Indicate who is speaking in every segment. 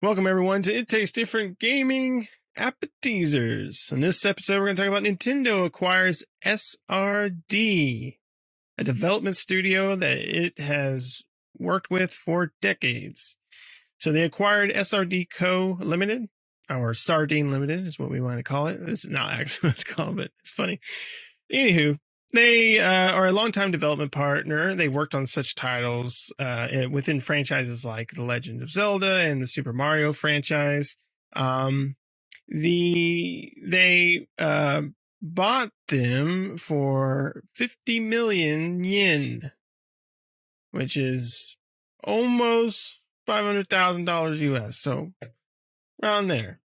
Speaker 1: Welcome, everyone, to It Tastes Different Gaming Appetizers. In this episode, we're going to talk about Nintendo acquires SRD, a development studio that it has worked with for decades. So they acquired SRD Co. Limited, or Sardine Limited is what we want to call it. This is not actually what it's called, but it's funny. Anywho, they are a longtime development partner. They worked on such titles within franchises like The Legend of Zelda and the Super Mario franchise. They bought them for 50 million yen, which is almost $500,000 US. So around there.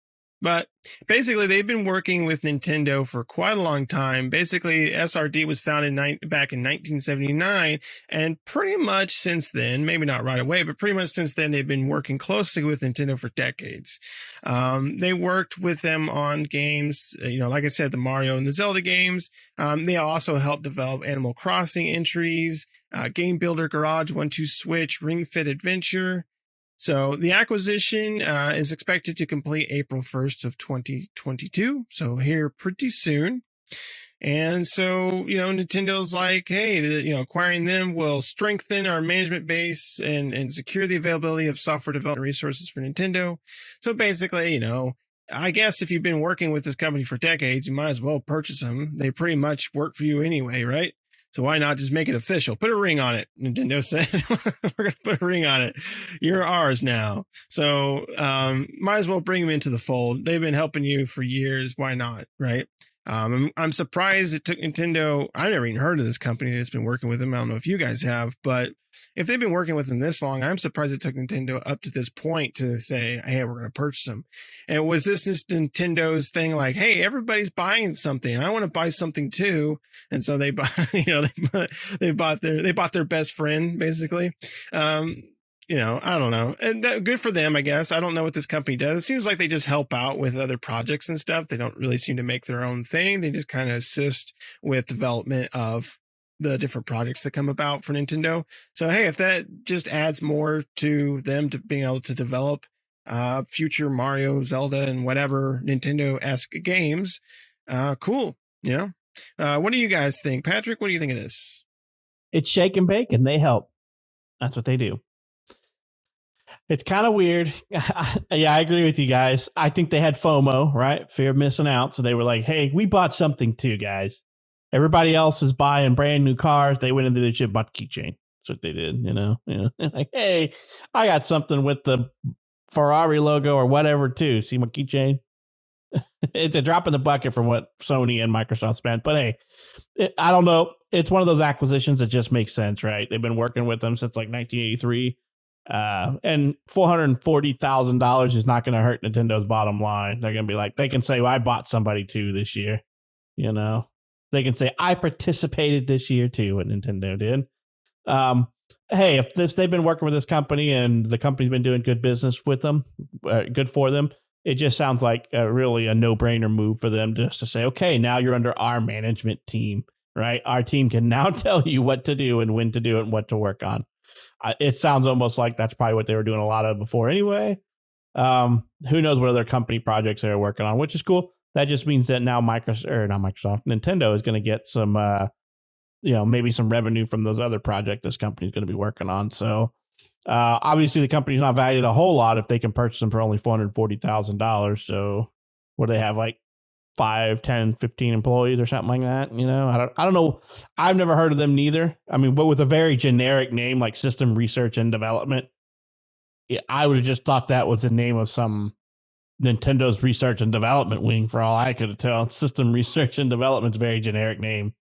Speaker 1: But basically, they've been working with Nintendo for quite a long time. Basically, SRD was founded back in 1979. And pretty much since then, maybe not right away, but pretty much since then, they've been working closely with Nintendo for decades. They worked with them on games, like I said, the Mario and the Zelda games. They also helped develop Animal Crossing entries, Game Builder Garage 1-2 Switch, Ring Fit Adventure. So the acquisition is expected to complete April 1st of 2022. So here pretty soon. And so, Nintendo's like, hey, acquiring them will strengthen our management base and secure the availability of software development resources for Nintendo. So basically, I guess if you've been working with this company for decades, you might as well purchase them. They pretty much work for you anyway, right? So why not just make it official? Put a ring on it. Nintendo said, we're going to put a ring on it. You're ours now. So might as well bring them into the fold. They've been helping you for years. Why not? Right. I'm surprised it took Nintendo. I've never even heard of this company that's been working with them. I don't know if you guys have, but if they've been working with them this long, I'm surprised it took Nintendo up to this point to say, hey, we're going to purchase them. And was this just Nintendo's thing like, hey, everybody's buying something. I want to buy something too. And so they buy, they bought their best friend, basically. I don't know. And good for them, I guess. I don't know what this company does. It seems like they just help out with other projects and stuff. They don't really seem to make their own thing. They just kind of assist with development of the different projects that come about for Nintendo. So, hey, if that just adds more to them to being able to develop future Mario, Zelda, and whatever Nintendo-esque games, cool. What do you guys think? Patrick, what do you think of this?
Speaker 2: It's shake and bake, and they help. That's what they do. It's kind of weird. Yeah, I agree with you guys. I think they had FOMO, right? Fear of missing out. So they were like, hey, we bought something too, guys. Everybody else is buying brand new cars. They went into the ship, bought the keychain. That's what they did, Like, hey, I got something with the Ferrari logo or whatever too. See my keychain? It's a drop in the bucket from what Sony and Microsoft spent. But hey, I don't know. It's one of those acquisitions that just makes sense, right? They've been working with them since like 1983. And $440,000 is not going to hurt Nintendo's bottom line. They're going to be like, they can say, well, I bought somebody too this year, They can say, I participated this year too, what Nintendo did. Hey, if they've been working with this company and the company's been doing good business with them, good for them, it just sounds like really a no-brainer move for them just to say, okay, now you're under our management team, right? Our team can now tell you what to do and when to do it and what to work on. It sounds almost like that's probably what they were doing a lot of before anyway. Who knows what other company projects they're working on, which is cool. That just means that now Nintendo is going to get some, maybe some revenue from those other projects this company is going to be working on. So obviously the company's not valued a whole lot if they can purchase them for only $440,000. So what do they have, like 5, 10, 15 employees or something like that? I don't know. I've never heard of them neither. I mean, but with a very generic name like System Research and Development, I would have just thought that was the name of some Nintendo's research and development wing for all I could tell. System Research and Development's a very generic name.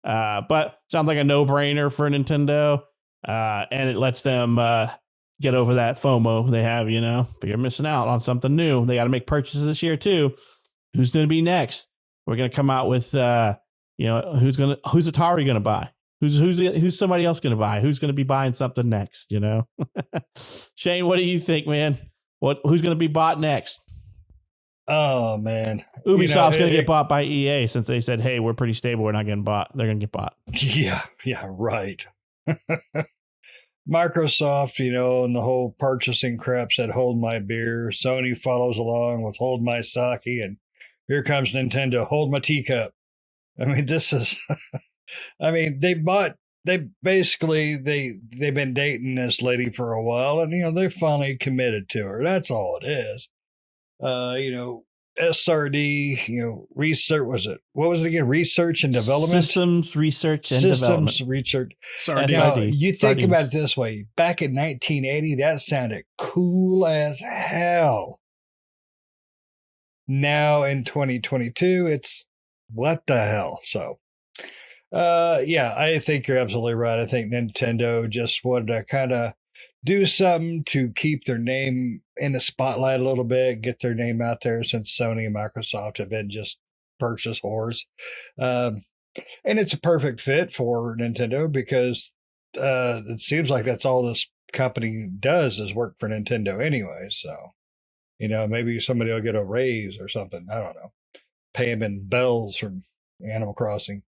Speaker 2: But sounds like a no-brainer for Nintendo. And it lets them get over that FOMO they have, but you're missing out on something new. They got to make purchases this year too. Who's going to be next? We're going to come out with, who's Atari going to buy? Who's somebody else going to buy? Who's going to be buying something next? Shane, what do you think, man? Who's going to be bought next?
Speaker 3: Oh man,
Speaker 2: Ubisoft's going to get bought by EA since they said, "Hey, we're pretty stable. We're not getting bought." They're going to get bought.
Speaker 3: Yeah, right. Microsoft, and the whole purchasing crap said hold my beer. Sony follows along with hold my sake, and here comes Nintendo, hold my teacup. I mean, this is I mean, they've been dating this lady for a while, and they finally committed to her. That's all it is. SRD, research, what was it again? Research and development?
Speaker 2: Systems research and development.
Speaker 3: Systems research.
Speaker 1: SRD.
Speaker 3: Now, you think about it this way. Back in 1980, that sounded cool as hell. Now in 2022, it's what the hell? So, yeah, I think you're absolutely right. I think Nintendo just wanted to kind of do something to keep their name in the spotlight a little bit, get their name out there, since Sony and Microsoft have been just purchase whores. And it's a perfect fit for Nintendo because it seems like that's all this company does is work for Nintendo anyway. So, maybe somebody will get a raise or something. I don't know. Pay them in bells from Animal Crossing.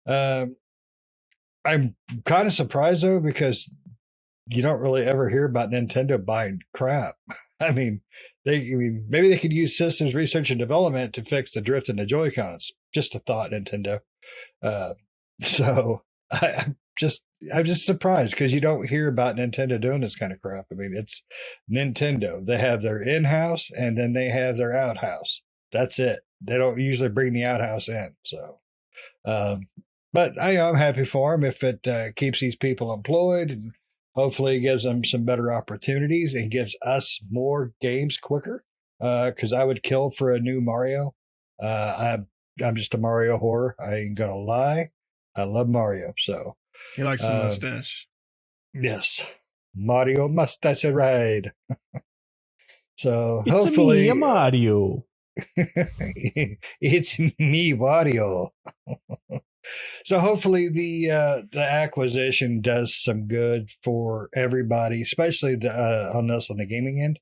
Speaker 3: I'm kind of surprised though, because you don't really ever hear about Nintendo buying crap. I mean, maybe they could use systems research and development to fix the drift in the Joy-Cons. Just a thought, Nintendo. So I'm just surprised because you don't hear about Nintendo doing this kind of crap. I mean, it's Nintendo. They have their in-house and then they have their out-house. That's it. They don't usually bring the outhouse in. So, but I'm happy for them if it keeps these people employed, and hopefully it gives them some better opportunities and gives us more games quicker. Because I would kill for a new Mario. I'm just a Mario whore. I ain't gonna lie. I love Mario. So
Speaker 1: He likes the mustache.
Speaker 3: Yes, Mario mustache ride. So
Speaker 2: It's
Speaker 3: hopefully,
Speaker 2: me, Mario.
Speaker 3: it's me, Wario. So hopefully the acquisition does some good for everybody, especially on the gaming end.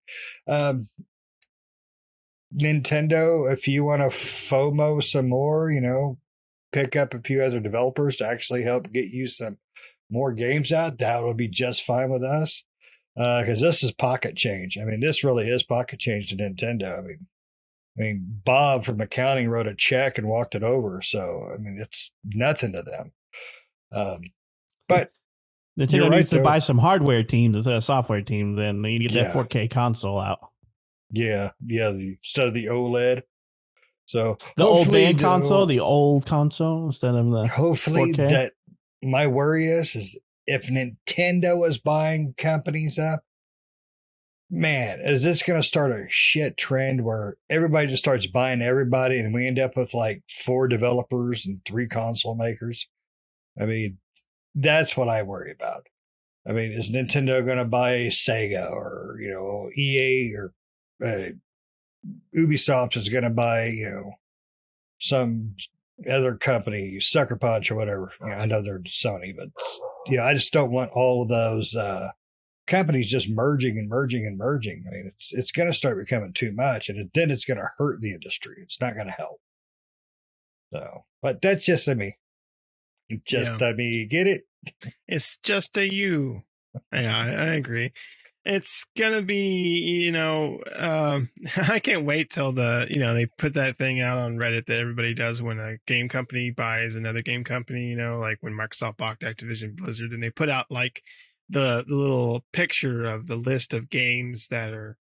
Speaker 3: Nintendo, if you want to FOMO some more, pick up a few other developers to actually help get you some more games out, that would be just fine with us. Because this is pocket change. I mean, this really is pocket change to Nintendo. I mean, Bob from accounting wrote a check and walked it over. So, I mean, it's nothing to them. But
Speaker 2: Nintendo needs to buy some hardware teams instead of software teams, and they need to get that 4K console out.
Speaker 3: Yeah. Instead of the OLED. So
Speaker 2: the old band console, the old console instead of the
Speaker 3: hopefully
Speaker 2: 4K.
Speaker 3: That my worry is if Nintendo is buying companies up, man, is this going to start a shit trend where everybody just starts buying everybody and we end up with like 4 developers and 3 console makers? I mean, that's what I worry about. I mean, is Nintendo going to buy Sega or, EA or Ubisoft is going to buy, some other company, Sucker Punch or whatever. I know they're Sony, but I just don't want all of those companies just merging and merging and merging. I mean, it's going to start becoming too much, and then it's going to hurt the industry. It's not going to help. So, but that's just me. Me, get it?
Speaker 1: It's just a you. Yeah, I agree. It's gonna be, I can't wait till they put that thing out on Reddit that everybody does when a game company buys another game company, like when Microsoft bought Activision Blizzard, and they put out like the little picture of the list of games that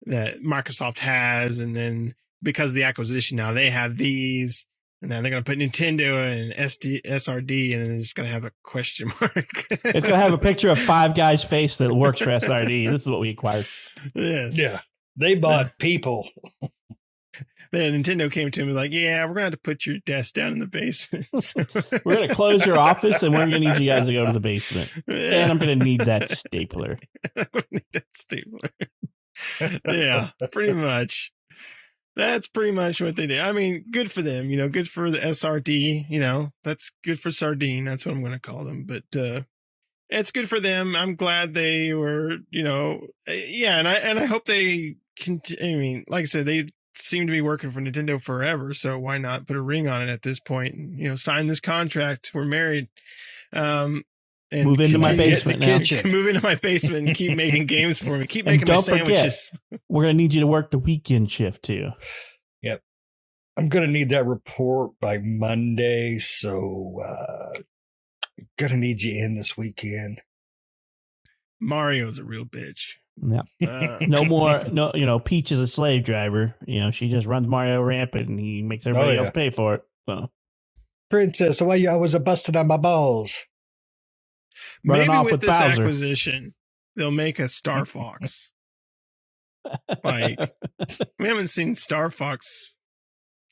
Speaker 1: Microsoft has, and then because of the acquisition now they have these. And then they're going to put Nintendo and SRD, and then it's going to have a question mark.
Speaker 2: It's going to have a picture of 5 guys' face that works for SRD. This is what we acquired.
Speaker 1: Yes.
Speaker 3: Yeah. They bought people.
Speaker 1: Then Nintendo came to me like, yeah, we're going to have to put your desk down in the basement.
Speaker 2: We're going to close your office, and we're going to need you guys to go to the basement. Yeah. And I'm going to need that stapler.
Speaker 1: Yeah, pretty much. That's pretty much what they did. I mean, good for them, good for the SRD, that's good for Sardine. That's what I'm going to call them. But it's good for them. I'm glad they were, yeah. And I hope they continue. I mean, like I said, they seem to be working for Nintendo forever. So why not put a ring on it at this point and, sign this contract? We're married. and
Speaker 2: Move into my
Speaker 1: continue-
Speaker 2: basement now.
Speaker 1: Move into my basement and keep making games for me. Keep
Speaker 2: And
Speaker 1: making my
Speaker 2: don't forget,
Speaker 1: sandwiches.
Speaker 2: we're going to need you to work the weekend shift too.
Speaker 3: Yep. I'm going to need that report by Monday. So, going to need you in this weekend.
Speaker 1: Mario's a real bitch.
Speaker 2: Yeah.
Speaker 1: Uh,
Speaker 2: No more, Peach is a slave driver. She just runs Mario rampant and he makes everybody else pay for it. So,
Speaker 3: Princess, why you always busted on my balls?
Speaker 2: Running
Speaker 1: maybe
Speaker 2: off
Speaker 1: with
Speaker 2: with
Speaker 1: this
Speaker 2: Bowser.
Speaker 1: acquisition, they'll make a Star Fox bike. We haven't seen Star Fox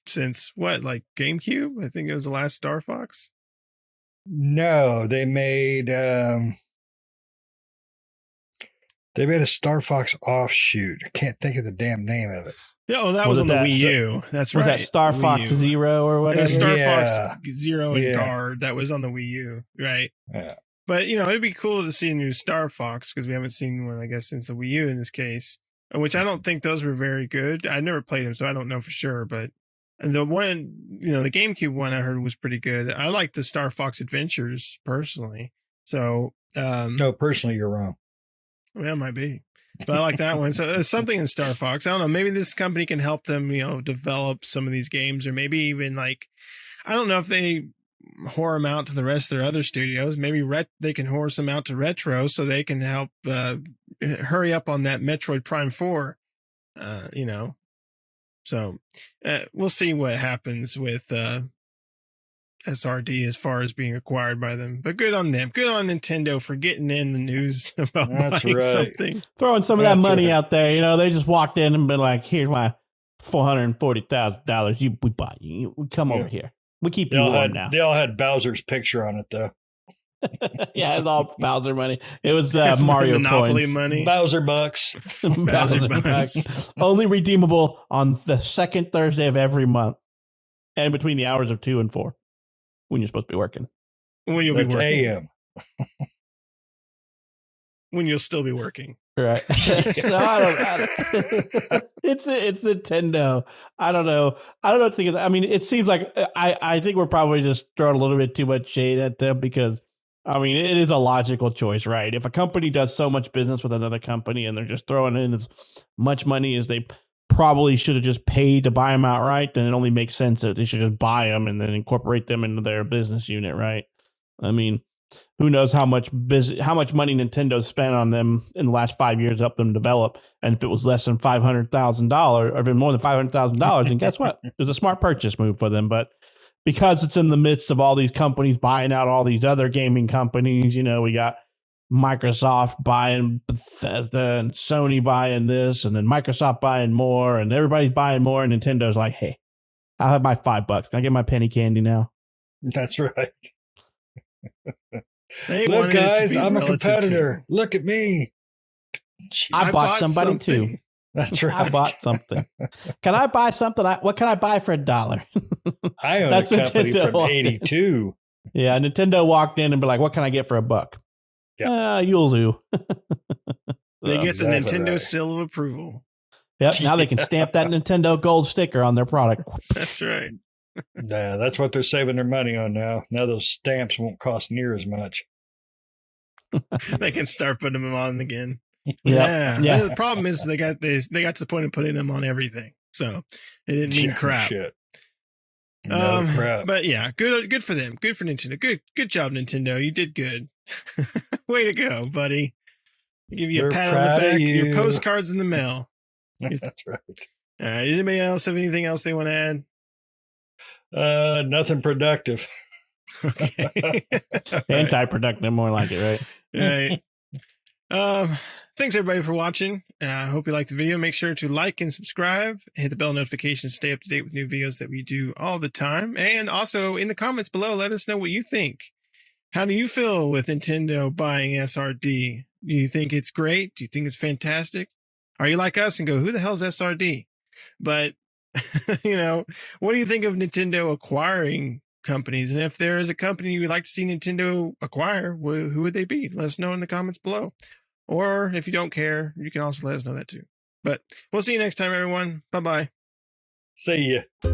Speaker 1: since what, like GameCube? I think it was the last Star Fox.
Speaker 3: No, they made a Star Fox offshoot. I can't think of the damn name of it.
Speaker 1: Yeah, that was on the Wii U. That's right.
Speaker 2: Was that Star
Speaker 1: Wii
Speaker 2: Fox
Speaker 1: U.
Speaker 2: Zero or
Speaker 1: It
Speaker 2: whatever?
Speaker 1: was Star
Speaker 3: Yeah.
Speaker 1: Fox Zero and
Speaker 3: Yeah.
Speaker 1: Guard. That was on the Wii U, right?
Speaker 3: Yeah.
Speaker 1: But it'd be cool to see a new Star Fox because we haven't seen one, I guess, since the Wii U in this case. Which I don't think those were very good. I never played them, so I don't know for sure. But the one, the GameCube one I heard was pretty good. I like the Star Fox Adventures personally. So,
Speaker 3: No, personally, you're wrong.
Speaker 1: well, it might be, but I like that one. So there's something in Star Fox. I don't know. Maybe this company can help them, develop some of these games, or maybe even I don't know if they whore them out to the rest of their other studios. Maybe they can whore some out to Retro so they can help hurry up on that Metroid Prime 4. So we'll see what happens with SRD as far as being acquired by them. But good on them. Good on Nintendo for getting in the news about
Speaker 3: That's
Speaker 1: buying
Speaker 3: right.
Speaker 1: something.
Speaker 2: Throwing some of that
Speaker 3: That's
Speaker 2: money
Speaker 3: right.
Speaker 2: out there. They just walked in and been like, here's my $440,000. We bought you. We come over here. We keep you warm now.
Speaker 3: They all had Bowser's picture on it, though.
Speaker 2: Yeah, it's all Bowser money. It was
Speaker 1: That's
Speaker 2: Mario
Speaker 1: Monopoly
Speaker 2: coins.
Speaker 1: money.
Speaker 3: Bowser bucks.
Speaker 2: Bowser
Speaker 1: bucks.
Speaker 2: bucks. Only redeemable on the second Thursday of every month, and between the hours of 2 and 4, when you're supposed to be working.
Speaker 1: When you'll be
Speaker 3: That's
Speaker 1: working.
Speaker 3: AM.
Speaker 1: When you'll still be working.
Speaker 2: Right. So I don't it's Nintendo. I don't know. I don't know what to think of that. I mean, it seems like I think we're probably just throwing a little bit too much shade at them because it is a logical choice, right? If a company does so much business with another company and they're just throwing in as much money as they probably should have just paid to buy them outright, then it only makes sense that they should just buy them and then incorporate them into their business unit, right? I mean, who knows how much money Nintendo spent on them in the last 5 years to help them develop. And if it was less than $500,000 or even more than $500,000, then guess what? It was a smart purchase move for them. But because it's in the midst of all these companies buying out all these other gaming companies, we got Microsoft buying Bethesda and Sony buying this and then Microsoft buying more and everybody's buying more. And Nintendo's like, hey, I'll have my $5. Can I get my penny candy now?
Speaker 3: That's right.
Speaker 1: They
Speaker 3: Look,
Speaker 1: wanted it to
Speaker 3: guys,
Speaker 1: be
Speaker 3: I'm a
Speaker 1: relative
Speaker 3: competitor.
Speaker 1: to-
Speaker 3: Look at me.
Speaker 2: I bought somebody
Speaker 1: something.
Speaker 2: too.
Speaker 3: That's right.
Speaker 2: I bought something. Can I buy something? What can I buy for $1?
Speaker 3: I own
Speaker 2: That's
Speaker 3: a company
Speaker 2: Nintendo
Speaker 3: from
Speaker 2: walked in.
Speaker 3: 82.
Speaker 2: Yeah, Nintendo walked in and be like, what can I get for $1?
Speaker 3: Yeah.
Speaker 2: You'll do.
Speaker 1: They
Speaker 2: So,
Speaker 1: get the
Speaker 3: Exactly
Speaker 1: Nintendo
Speaker 3: right.
Speaker 1: seal of approval.
Speaker 2: yep. Now they can stamp that Nintendo gold sticker on their product.
Speaker 1: That's right.
Speaker 3: Yeah, that's what they're saving their money on now. Now those stamps won't cost near as much.
Speaker 1: They can start putting them on again.
Speaker 2: Yeah.
Speaker 1: The problem is they got to the point of putting them on everything. So it didn't mean
Speaker 3: Yeah,
Speaker 1: crap.
Speaker 3: Shit. No crap.
Speaker 1: But yeah, good for them. Good for Nintendo. Good job, Nintendo. You did good. Way to go, buddy. Give you
Speaker 3: We're
Speaker 1: a pat on the
Speaker 3: proud of
Speaker 1: back. Your
Speaker 3: you.
Speaker 1: postcards in the mail.
Speaker 3: That's right.
Speaker 1: All right. Does anybody else have anything else they want to add?
Speaker 3: Nothing productive.
Speaker 1: Okay.
Speaker 2: Anti-productive, more like it, right?
Speaker 1: Right. Thanks everybody for watching. I hope you liked the video. Make sure to like and subscribe. Hit the bell notifications. Stay up to date with new videos that we do all the time. And also in the comments below, let us know what you think. How do you feel with Nintendo buying SRD? Do you think it's great? Do you think it's fantastic? Are you like us and go, who the hell's SRD? But, what do you think of Nintendo acquiring companies? And if there is a company you would like to see Nintendo acquire, who would they be? Let us know in the comments below. Or if you don't care, you can also let us know that too. But we'll see you next time, everyone. Bye-bye.
Speaker 3: See ya.